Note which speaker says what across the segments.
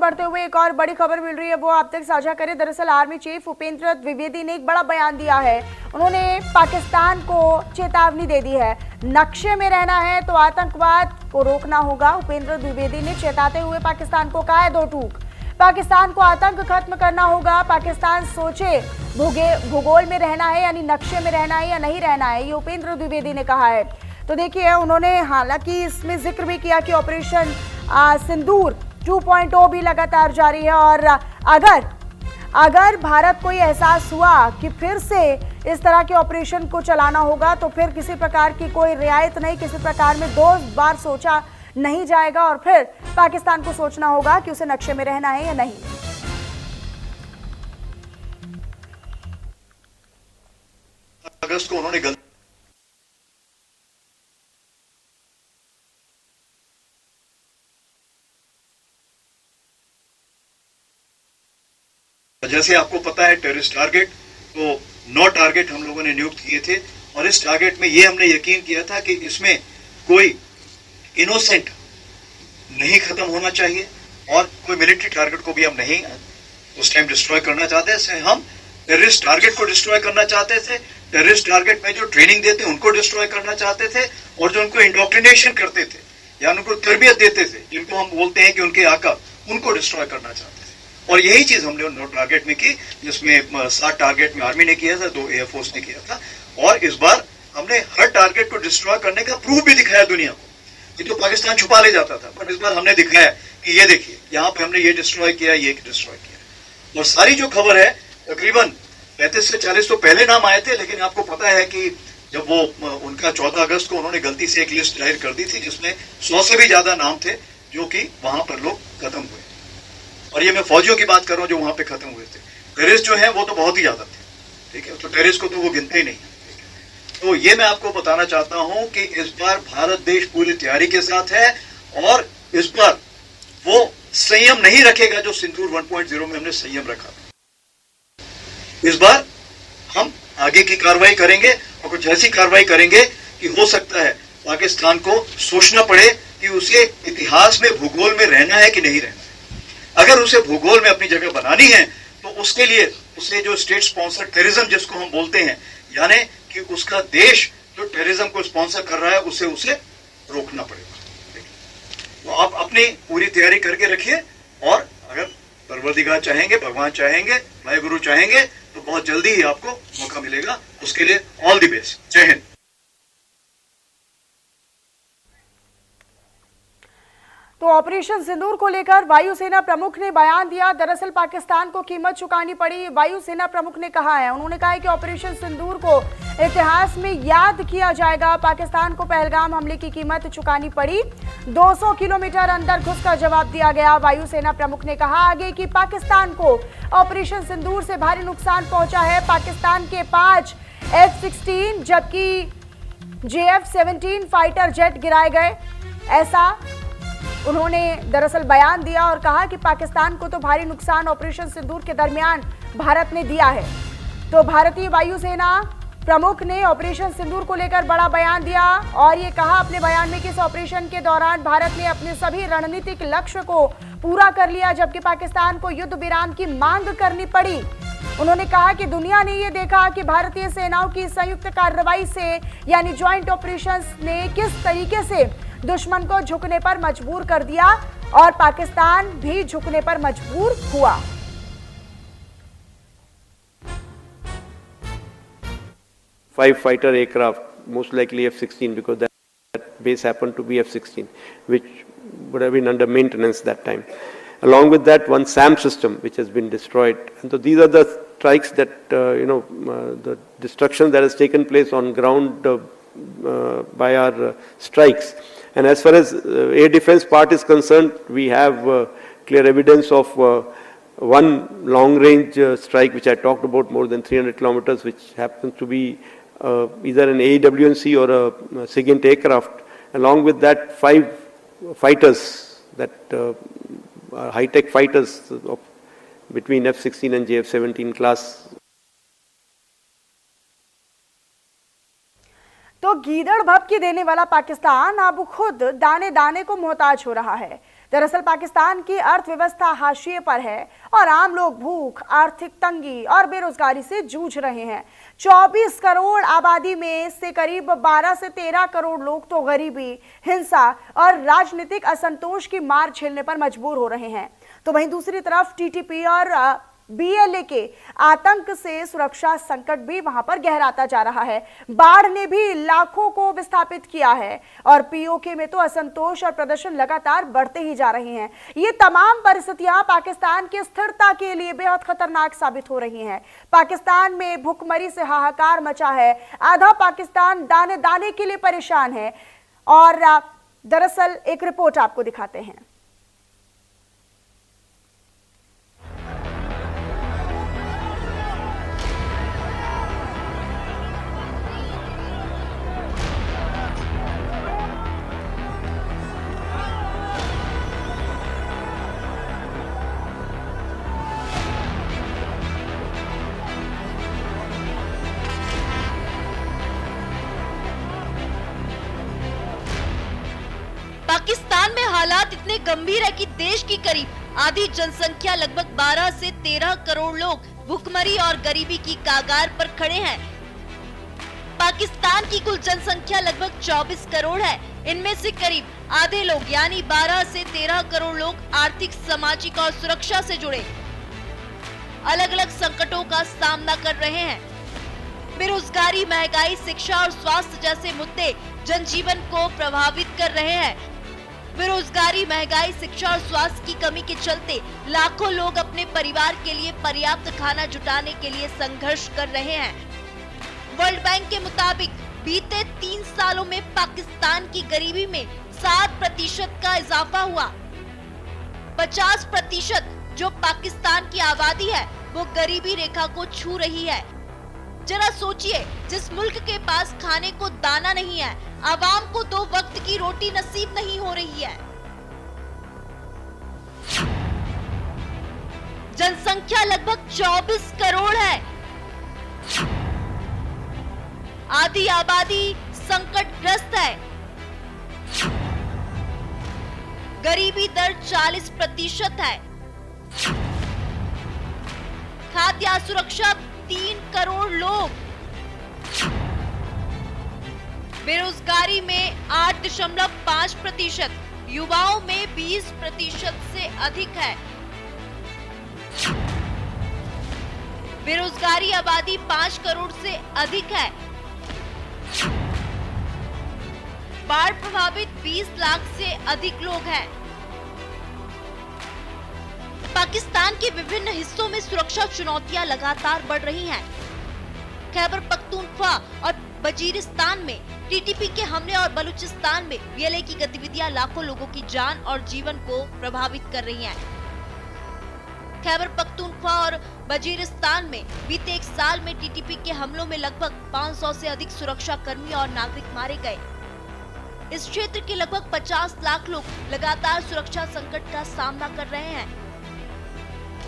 Speaker 1: बढ़ते हुए एक और बड़ी खबर मिल रही है, वो आप तक साझा करें। दरअसल आर्मी चीफ उपेंद्र द्विवेदी ने एक बड़ा बयान दिया है। उन्होंने पाकिस्तान को चेतावनी दे दी है, नक्शे में रहना है तो आतंकवाद को रोकना होगा। उपेंद्र द्विवेदी ने चेताते हुए पाकिस्तान को कहा है दो टूक, पाकिस्तान को आतंक खत्म करना होगा। पाकिस्तान सोचे भूगोल में रहना है यानी नक्शे में रहना है या नहीं रहना है, ये उपेंद्र द्विवेदी ने कहा है। तो देखिए, उन्होंने हालांकि इसमें जिक्र भी किया कि ऑपरेशन सिंदूर 2.0 भी लगातार जारी है और अगर भारत को ये एहसास हुआ कि फिर से इस तरह के ऑपरेशन को चलाना होगा तो फिर किसी प्रकार की कोई रियायत नहीं, किसी प्रकार में दो बार सोचा नहीं जाएगा और फिर पाकिस्तान को सोचना होगा कि उसे नक्शे में रहना है या नहीं।
Speaker 2: अगस्त को उन्होंने जैसे आपको पता है टेररिस्ट टारगेट तो 9 टारगेट हम लोगों ने नियुक्त किए थे और इस टारगेट में ये हमने यकीन किया था कि इसमें कोई इनोसेंट नहीं खत्म होना चाहिए और कोई मिलिट्री टारगेट को भी हम नहीं उस टाइम डिस्ट्रॉय करना चाहते थे। हम टेररिस्ट टारगेट को डिस्ट्रॉय करना चाहते थे, टेररिस्ट टारगेट में जो ट्रेनिंग देते उनको डिस्ट्रॉय करना चाहते थे और जो उनको इंडोक्ट्रिनेशन करते थे या उनको तरबियत देते थे, जिनको हम बोलते हैं कि उनके आका, उनको डिस्ट्रॉय करना चाहते थे। और यही चीज हमने 9 टारगेट में की, जिसमें 7 टारगेट में आर्मी ने किया था, 2 एयरफोर्स ने किया था। और इस बार हमने हर टारगेट को डिस्ट्रॉय करने का प्रूफ भी दिखाया दुनिया को। ये तो पाकिस्तान छुपा ले जाता था, पर इस बार हमने दिखाया कि ये देखिए यहाँ पे हमने ये डिस्ट्रॉय किया, ये डिस्ट्रॉय किया। और सारी जो खबर है, तकरीबन 35 से 40 तो पहले नाम आए थे, लेकिन आपको पता है कि जब वो उनका 14 अगस्त को उन्होंने गलती से एक लिस्ट जाहिर कर दी थी जिसमें 100 से भी ज्यादा नाम थे जो कि वहां पर लोग खत्म हुए। और ये मैं फौजियों की बात कर रहा हूं जो वहां पे खत्म हुए थे। टेररिस्ट जो है वो तो बहुत ही ज्यादा थे, ठीक है, तो टेररिस्ट को तो वो गिनते ही नहीं। तो ये मैं आपको बताना चाहता हूं कि इस बार भारत देश पूरी तैयारी के साथ है और इस बार वो संयम नहीं रखेगा जो सिंदूर 1.0 में हमने संयम रखा। इस बार हम आगे की कार्रवाई करेंगे और कुछ ऐसी कार्रवाई करेंगे कि हो सकता है पाकिस्तान को सोचना पड़े कि उसे इतिहास में भूगोल में रहना है कि नहीं रहना है। अगर उसे भूगोल में अपनी जगह बनानी है तो उसके लिए उसे जो स्टेट स्पॉन्सर टेररिज्म जिसको हम बोलते हैं, यानी कि उसका देश जो टेररिज्म को स्पॉन्सर कर रहा है उसे रोकना पड़ेगा। तो आप अपनी पूरी तैयारी करके रखिए और अगर परवरदिगार चाहेंगे, भगवान चाहेंगे, भाई गुरु चाहेंगे तो बहुत जल्दी ही आपको मौका मिलेगा। उसके लिए ऑल द बेस्ट। जय हिंद।
Speaker 1: तो ऑपरेशन सिंदूर को लेकर वायुसेना प्रमुख ने बयान दिया। दरअसल पाकिस्तान को कीमत चुकानी पड़ी, वायुसेना प्रमुख ने कहा है। उन्होंने कहा है कि ऑपरेशन सिंदूर को इतिहास में याद किया जाएगा। पाकिस्तान को पहलगाम हमले की कीमत चुकानी पड़ी, 200 किलोमीटर अंदर घुसकर जवाब दिया गया। वायुसेना प्रमुख ने कहा आगे कि पाकिस्तान को ऑपरेशन सिंदूर से भारी नुकसान पहुंचा है। पाकिस्तान के 5 F-16 जबकि JF-17 फाइटर जेट गिराए गए, ऐसा उन्होंने दरअसल बयान दिया और कहा कि पाकिस्तान को तो भारी नुकसान ऑपरेशन सिंदूर के दरमियान भारत ने दिया है। तो भारतीय वायुसेना प्रमुख ने ऑपरेशन सिंदूर को लेकर बड़ा बयान दिया और ये कहा अपने बयान में कि इस ऑपरेशन के दौरान भारत ने अपने सभी रणनीतिक लक्ष्य को पूरा कर लिया, जबकि पाकिस्तान को युद्ध विराम की मांग करनी पड़ी। उन्होंने कहा कि दुनिया ने ये देखा कि भारतीय सेनाओं की संयुक्त कार्रवाई से यानी ज्वाइंट ऑपरेशंस ने किस तरीके से दुश्मन को झुकने पर मजबूर कर दिया और पाकिस्तान भी झुकने पर मजबूर हुआ।
Speaker 3: Five fighter aircraft, most likely F-16, because that base happened to be F-16, which would have been under maintenance that time. Along with that, one SAM system, which has been destroyed. And so these are the strikes that, the destruction that has taken place on ground by our strikes. And as far as air defense part is concerned, we have clear evidence of one long-range strike, which I talked about, more than 300 kilometers, which happens to be either an AEW&C or a SIGINT aircraft. Along with that, 5 fighters that high-tech fighters of between F-16 and JF-17 class.
Speaker 1: तो गीदड़ भभकी देने वाला पाकिस्तान अब खुद दाने दाने को मोहताज हो रहा है। दरअसल पाकिस्तान की अर्थव्यवस्था हाशिए पर है और आम लोग भूख, आर्थिक तंगी और बेरोजगारी से जूझ रहे हैं। 24 करोड़ आबादी में से करीब 12 से 13 करोड़ लोग तो गरीबी, हिंसा और राजनीतिक असंतोष की मार झेलने पर मजबूर हो रहे हैं। तो वहीं दूसरी तरफ टीटीपी और बीएलए के आतंक से सुरक्षा संकट भी वहां पर गहराता जा रहा है। बाढ़ ने भी लाखों को विस्थापित किया है और पीओके में तो असंतोष और प्रदर्शन लगातार बढ़ते ही जा रहे हैं। ये तमाम परिस्थितियां पाकिस्तान की स्थिरता के लिए बेहद खतरनाक साबित हो रही हैं। पाकिस्तान में भुखमरी से हाहाकार मचा है, आधा पाकिस्तान दाने दाने के लिए परेशान है। और दरअसल एक रिपोर्ट आपको दिखाते हैं।
Speaker 4: पाकिस्तान में हालात इतने गंभीर है कि देश की करीब आधी जनसंख्या लगभग 12 से 13 करोड़ लोग भुखमरी और गरीबी की कागार पर खड़े हैं। पाकिस्तान की कुल जनसंख्या लगभग 24 करोड़ है। इनमें से करीब आधे लोग यानी 12 से 13 करोड़ लोग आर्थिक, सामाजिक और सुरक्षा से जुड़े अलग अलग संकटों का सामना कर रहे हैं। बेरोजगारी, महंगाई, शिक्षा और स्वास्थ्य जैसे मुद्दे जनजीवन को प्रभावित कर रहे हैं। बेरोजगारी, महंगाई, शिक्षा और स्वास्थ्य की कमी के चलते लाखों लोग अपने परिवार के लिए पर्याप्त खाना जुटाने के लिए संघर्ष कर रहे हैं। वर्ल्ड बैंक के मुताबिक बीते 3 सालों में पाकिस्तान की गरीबी में 7% का इजाफा हुआ। 50% जो पाकिस्तान की आबादी है वो गरीबी रेखा को छू रही है। जरा सोचिए, जिस मुल्क के पास खाने को दाना नहीं है, आवाम को 2 वक्त की रोटी नसीब नहीं हो रही है। जनसंख्या लगभग 24 करोड़ है। आधी आबादी संकटग्रस्त है। गरीबी दर 40% है। खाद्य असुरक्षा 3 करोड़ लोग। बेरोजगारी में 8.5%, युवाओं में 20% से अधिक है। बेरोजगारी आबादी 5 करोड़ से अधिक है। बाढ़ प्रभावित 20 लाख से अधिक लोग हैं। पाकिस्तान के विभिन्न हिस्सों में सुरक्षा चुनौतियां लगातार बढ़ रही हैं। खैबर पख्तूनख्वा और वजीरिस्तान में टीटीपी के हमले और बलूचिस्तान में बीएलए की गतिविधियां लाखों लोगों की जान और जीवन को प्रभावित कर रही हैं। खैबर पख्तूनख्वा और वजीरिस्तान में बीते 1 साल में टीटीपी के हमलों में लगभग 500 से अधिक सुरक्षा कर्मी और नागरिक मारे गए। इस क्षेत्र के लगभग 50 लाख लोग लगातार सुरक्षा संकट का सामना कर रहे हैं।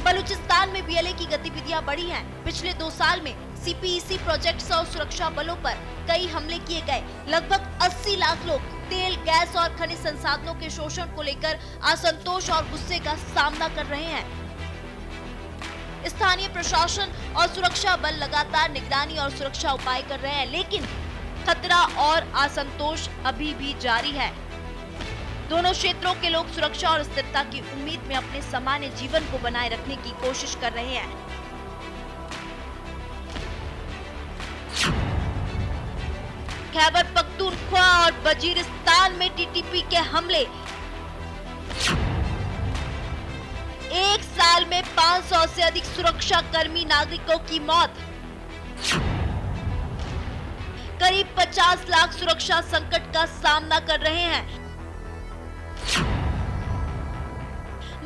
Speaker 4: बलूचिस्तान में बीएलए की गतिविधियां बढ़ी हैं। पिछले 2 साल में सीपीईसी प्रोजेक्ट्स और सुरक्षा बलों पर कई हमले किए गए। लगभग 80 लाख लोग तेल, गैस और खनिज संसाधनों के शोषण को लेकर असंतोष और गुस्से का सामना कर रहे हैं। स्थानीय प्रशासन और सुरक्षा बल लगातार निगरानी और सुरक्षा उपाय कर रहे हैं, लेकिन खतरा और असंतोष अभी भी जारी है। दोनों क्षेत्रों के लोग सुरक्षा और स्थिरता की उम्मीद में अपने सामान्य जीवन को बनाए रखने की कोशिश कर रहे हैं। खैबर पख्तूनख्वा और वजीरिस्तान में टीटीपी के हमले। 1 साल में 500 से अधिक सुरक्षा कर्मी नागरिकों की मौत। करीब 50 लाख सुरक्षा संकट का सामना कर रहे हैं।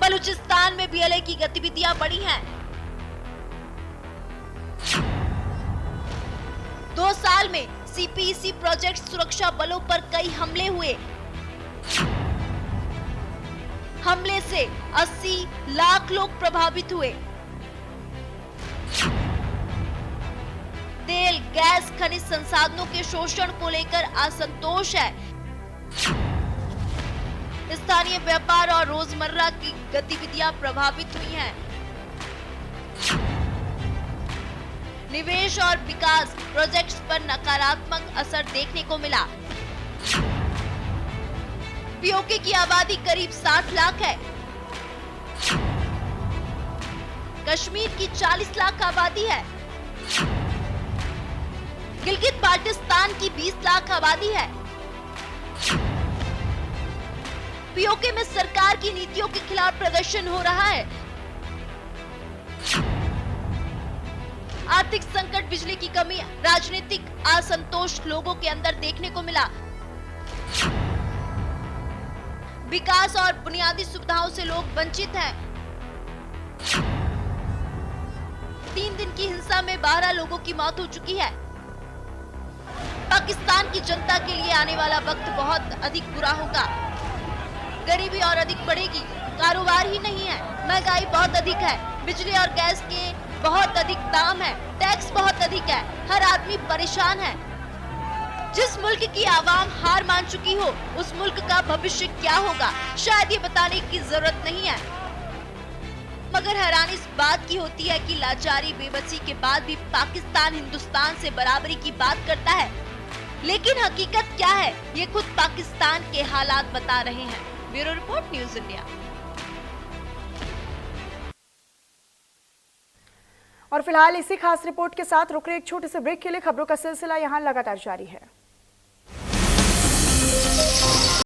Speaker 4: बलूचिस्तान में बीएलए की गतिविधियां बढ़ी हैं। 2 साल में सीपीईसी प्रोजेक्ट सुरक्षा बलों पर कई हमले हुए। हमले से 80 लाख लोग प्रभावित हुए। तेल, गैस, खनिज संसाधनों के शोषण को लेकर असंतोष है। स्थानीय व्यापार और रोजमर्रा की गतिविधियां प्रभावित हुई हैं। निवेश और विकास प्रोजेक्ट्स पर नकारात्मक असर देखने को मिला। पीओके की आबादी करीब 60 लाख है। कश्मीर की 40 लाख आबादी है। गिलगित बाल्टिस्तान की 20 लाख आबादी है। पीओके में सरकार की नीतियों के खिलाफ प्रदर्शन हो रहा है। आर्थिक संकट, बिजली की कमी, राजनीतिक असंतोष लोगों के अंदर देखने को मिला। विकास और बुनियादी सुविधाओं से लोग वंचित हैं। 3 दिन की हिंसा में 12 लोगों की मौत हो चुकी है। पाकिस्तान की जनता के लिए आने वाला वक्त बहुत अधिक बुरा होगा। गरीबी और अधिक बढ़ेगी, कारोबार ही नहीं है, महंगाई बहुत अधिक है, बिजली और गैस के बहुत अधिक दाम है, टैक्स बहुत अधिक है, हर आदमी परेशान है। जिस मुल्क की आवाम हार मान चुकी हो, उस मुल्क का भविष्य क्या होगा, शायद ये बताने की जरूरत नहीं है। मगर हैरानी इस बात की होती है कि लाचारी, बेबसी के बाद भी पाकिस्तान हिंदुस्तान से बराबरी की बात करता है। लेकिन हकीकत क्या है, ये खुद पाकिस्तान के हालात बता रहे हैं। Bureau report, news India.
Speaker 1: और फिलहाल इसी खास रिपोर्ट के साथ रुक रहे एक छोटे से ब्रेक के लिए खबरों का सिलसिला यहाँ लगातार जारी है।